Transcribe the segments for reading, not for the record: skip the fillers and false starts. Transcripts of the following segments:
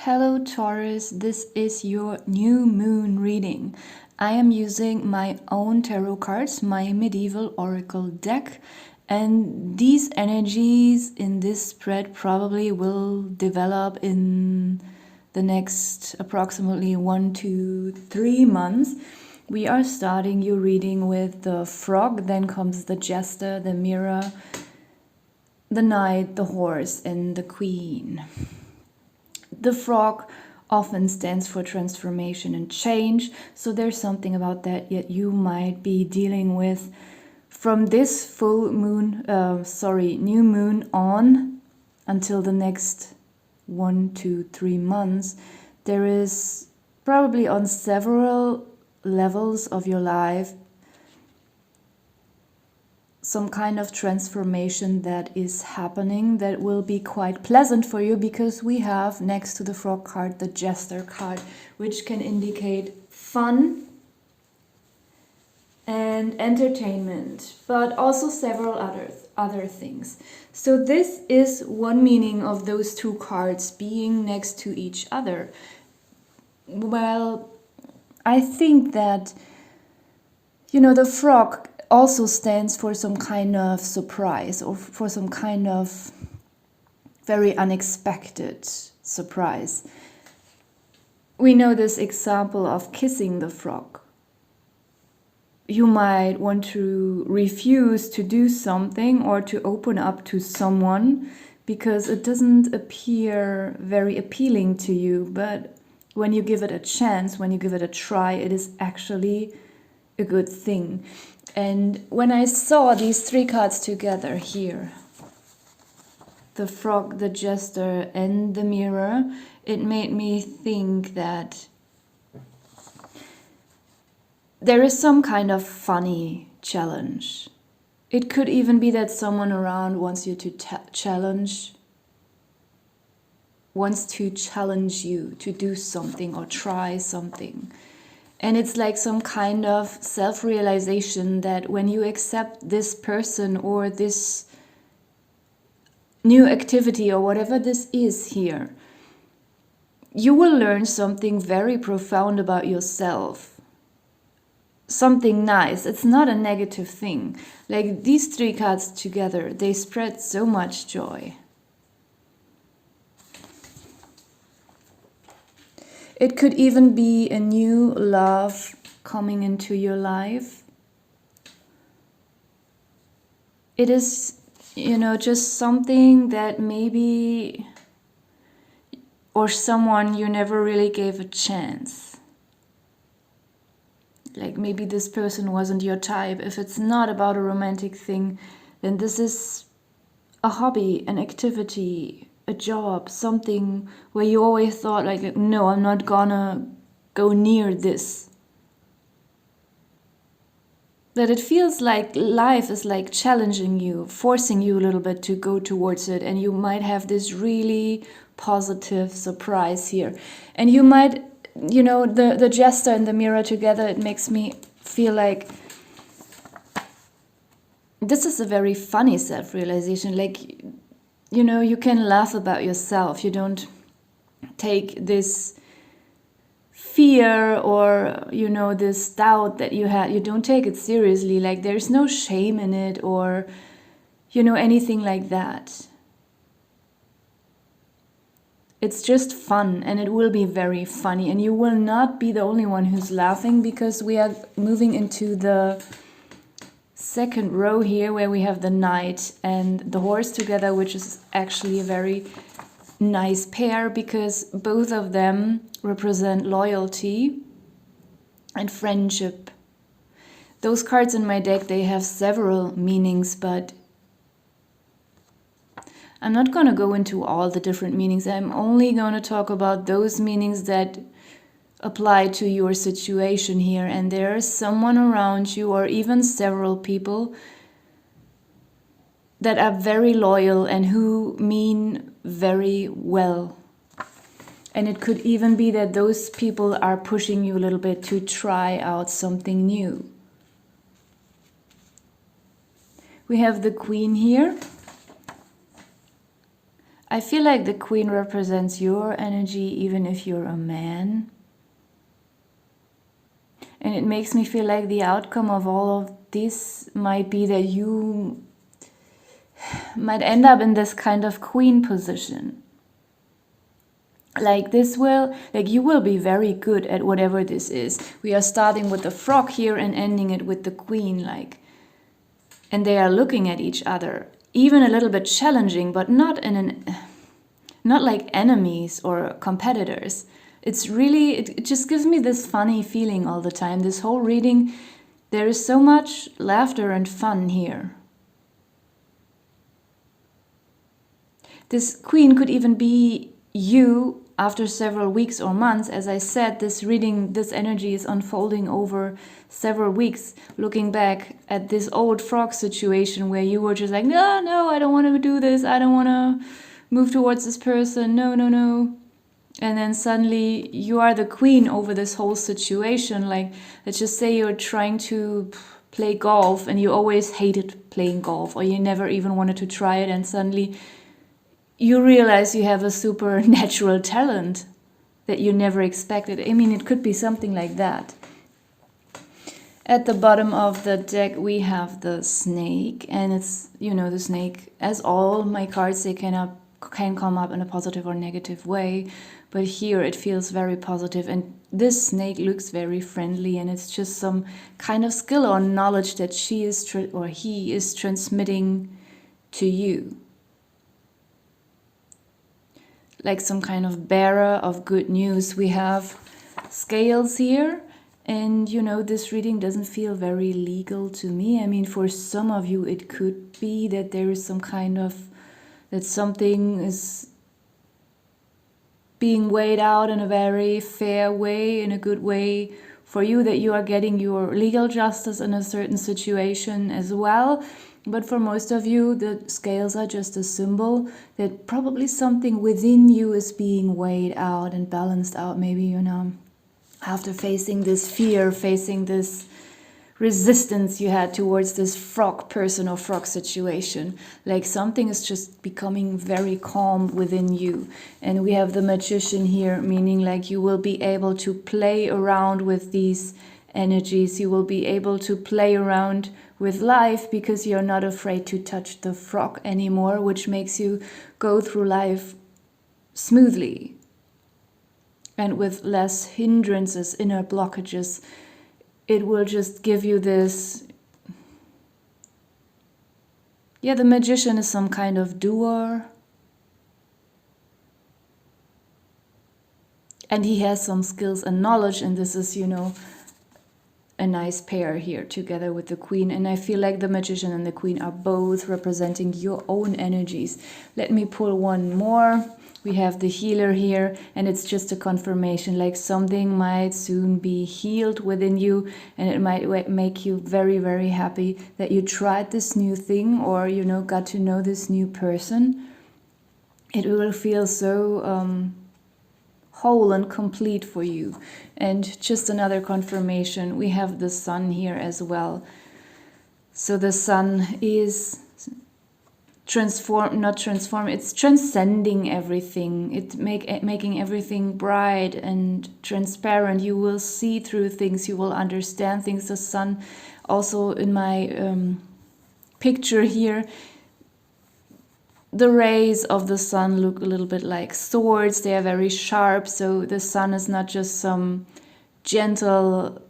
Hello Taurus, this is your new moon reading. I am using my own tarot cards, my medieval oracle deck, and these energies in this spread probably will develop in the next approximately 1 to 3 months. We are starting your reading with the frog, then comes the jester, the mirror, the knight, the horse, and the queen. The frog often stands for transformation and change, so there's something about that yet you might be dealing with from this new moon on until the next 1 to 3 months. There is probably on several levels of your life some kind of transformation that is happening that will be quite pleasant for you, because we have next to the frog card the jester card, which can indicate fun and entertainment, but also several other things. So this is one meaning of those two cards being next to each other. Well, I think that, the frog also stands for some kind of surprise, or for some kind of very unexpected surprise. We know this example of kissing the frog. You might want to refuse to do something or to open up to someone because it doesn't appear very appealing to you, but when you give it a chance, when you give it a try, it is actually a good thing. And when I saw these three cards together here, the frog, the jester, and the mirror, it made me think that there is some kind of funny challenge. It could even be that someone around wants you to challenge you to do something or try something. And it's like some kind of self-realization that when you accept this person or this new activity or whatever this is here, you will learn something very profound about yourself. Something nice. It's not a negative thing. Like these three cards together, they spread so much joy. It could even be a new love coming into your life. It is, just something that maybe, or someone you never really gave a chance. Like maybe this person wasn't your type. If it's not about a romantic thing, then this is a hobby, an activity, a job, something where you always thought like, no, I'm not gonna go near this. That it feels like life is like challenging you, forcing you a little bit to go towards it, and you might have this really positive surprise here. And you might, the jester and the mirror together, it makes me feel like this is a very funny self-realization. Like, you can laugh about yourself. You don't take this fear or, this doubt that you had. You don't take it seriously. Like there's no shame in it or, anything like that. It's just fun, and it will be very funny. And you will not be the only one who's laughing, because we are moving into the second row here where we have the knight and the horse together, which is actually a very nice pair because both of them represent loyalty and friendship. Those cards in my deck, they have several meanings, but I'm not going to go into all the different meanings. I'm only going to talk about those meanings that apply to your situation here. And there is someone around you, or even several people, that are very loyal and who mean very well. And it could even be that those people are pushing you a little bit to try out something new. We have the Queen here. I feel like the Queen represents your energy even if you're a man. And it makes me feel like the outcome of all of this might be that you might end up in this kind of queen position. Like you will be very good at whatever this is. We are starting with the frog here and ending it with the queen, and they are looking at each other, even a little bit challenging, but not like enemies or competitors. It's really, it just gives me this funny feeling all the time. This whole reading, there is so much laughter and fun here. This queen could even be you after several weeks or months. As I said, this reading, this energy is unfolding over several weeks, looking back at this old frog situation where you were just like, no, I don't want to do this. I don't want to move towards this person. No. And then suddenly you are the queen over this whole situation. Like, let's just say you're trying to play golf and you always hated playing golf, or you never even wanted to try it, and suddenly you realize you have a supernatural talent that you never expected. I mean, it could be something like that. At the bottom of the deck, we have the snake, and it's, the snake, as all my cards, they can come up in a positive or negative way, but here it feels very positive, and this snake looks very friendly, and it's just some kind of skill or knowledge that he is transmitting to you. Like some kind of bearer of good news. We have scales here, and this reading doesn't feel very legal to me. I mean, for some of you it could be that there is some kind of, that something is being weighed out in a very fair way, in a good way for you, that you are getting your legal justice in a certain situation as well. But for most of you, the scales are just a symbol that probably something within you is being weighed out and balanced out. Maybe, after facing this fear, facing this resistance you had towards this frog person or frog situation, like something is just becoming very calm within you. And we have the Magician here, meaning like you will be able to play around with these energies. You will be able to play around with life because you're not afraid to touch the frog anymore, which makes you go through life smoothly and with less hindrances, inner blockages. It will just give you this. Yeah, the Magician is some kind of doer, and he has some skills and knowledge, and this is, a nice pair here together with the Queen. And I feel like the Magician and the Queen are both representing your own energies. Let me pull one more. We have the Healer here, and it's just a confirmation, like something might soon be healed within you, and it might make you very, very happy that you tried this new thing, or got to know this new person. It will feel so whole and complete for you. And just another confirmation, we have the Sun here as well. So the Sun is it's transcending everything. It's making everything bright and transparent. You will see through things, you will understand things. The Sun, also in my picture here, the rays of the Sun look a little bit like swords. They are very sharp. So the Sun is not just some gentle,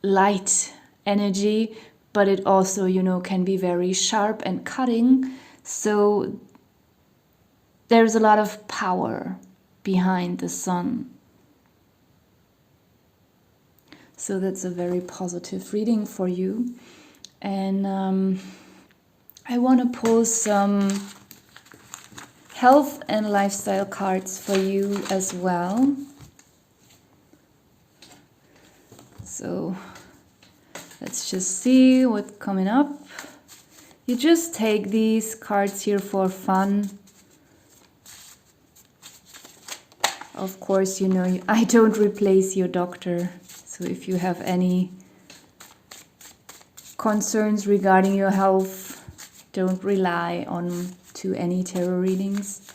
light energy, but it also, can be very sharp and cutting. So there's a lot of power behind the Sun. So that's a very positive reading for you. And I want to pull some health and lifestyle cards for you as well. So let's just see what's coming up. You just take these cards here for fun. Of course, I don't replace your doctor. So if you have any concerns regarding your health, don't rely on to any tarot readings.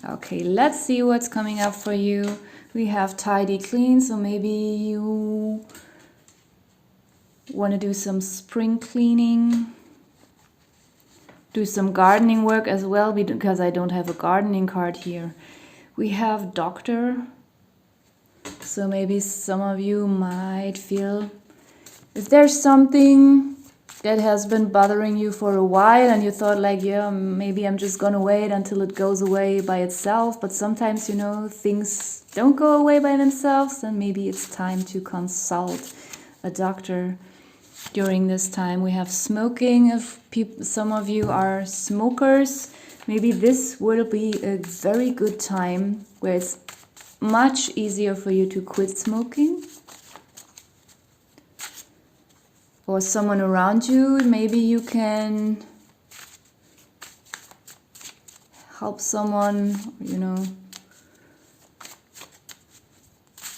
Okay, let's see what's coming up for you. We have tidy clean, so maybe you want to do some spring cleaning, do some gardening work as well, because I don't have a gardening card here. We have doctor, so maybe some of you might feel if there's something that has been bothering you for a while and you thought like, yeah, maybe I'm just gonna wait until it goes away by itself, but sometimes, you know, things don't go away by themselves, then maybe it's time to consult a doctor. During this time we have smoking. If some of you are smokers, maybe this will be a very good time where it's much easier for you to quit smoking. Or someone around you, maybe you can help someone, you know,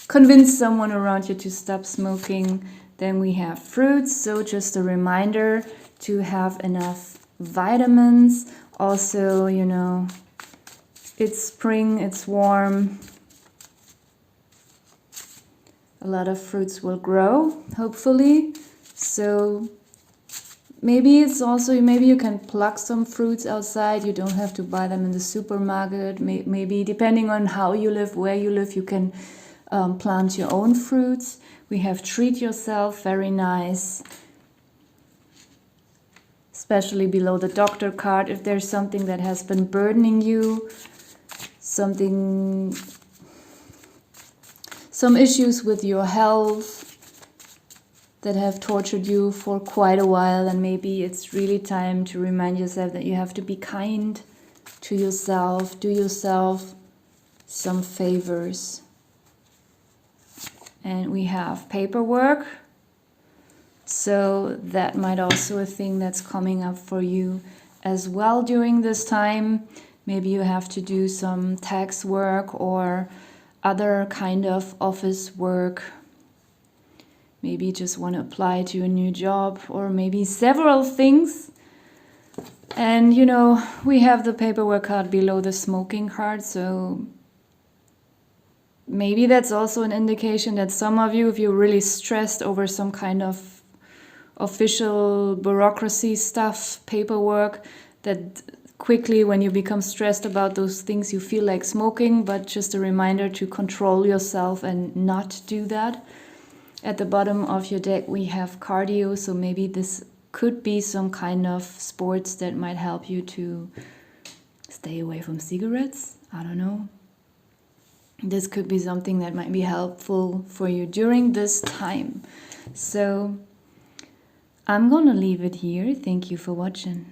convince someone around you to stop smoking. Then we have fruits, so just a reminder to have enough vitamins. Also, you know, it's spring, it's warm. A lot of fruits will grow, hopefully. So maybe it's also, maybe you can pluck some fruits outside. You don't have to buy them in the supermarket. Maybe depending on how you live, where you live, you can plant your own fruits. We have treat yourself, very nice. Especially below the doctor card, if there's something that has been burdening you, some issues with your health that have tortured you for quite a while, and maybe it's really time to remind yourself that you have to be kind to yourself, do yourself some favors. And we have paperwork, so that might also a thing that's coming up for you as well during this time. Maybe you have to do some tax work or other kind of office work. Maybe you just want to apply to a new job, or maybe several things. And you know, we have the paperwork card below the smoking card, so maybe that's also an indication that some of you, if you're really stressed over some kind of official bureaucracy stuff, paperwork, that quickly when you become stressed about those things you feel like smoking, but just a reminder to control yourself and not do that. At the bottom of your deck we have cardio, so maybe this could be some kind of sports that might help you to stay away from cigarettes. I don't know. This could be something that might be helpful for you during this time. So I'm gonna leave it here. Thank you for watching.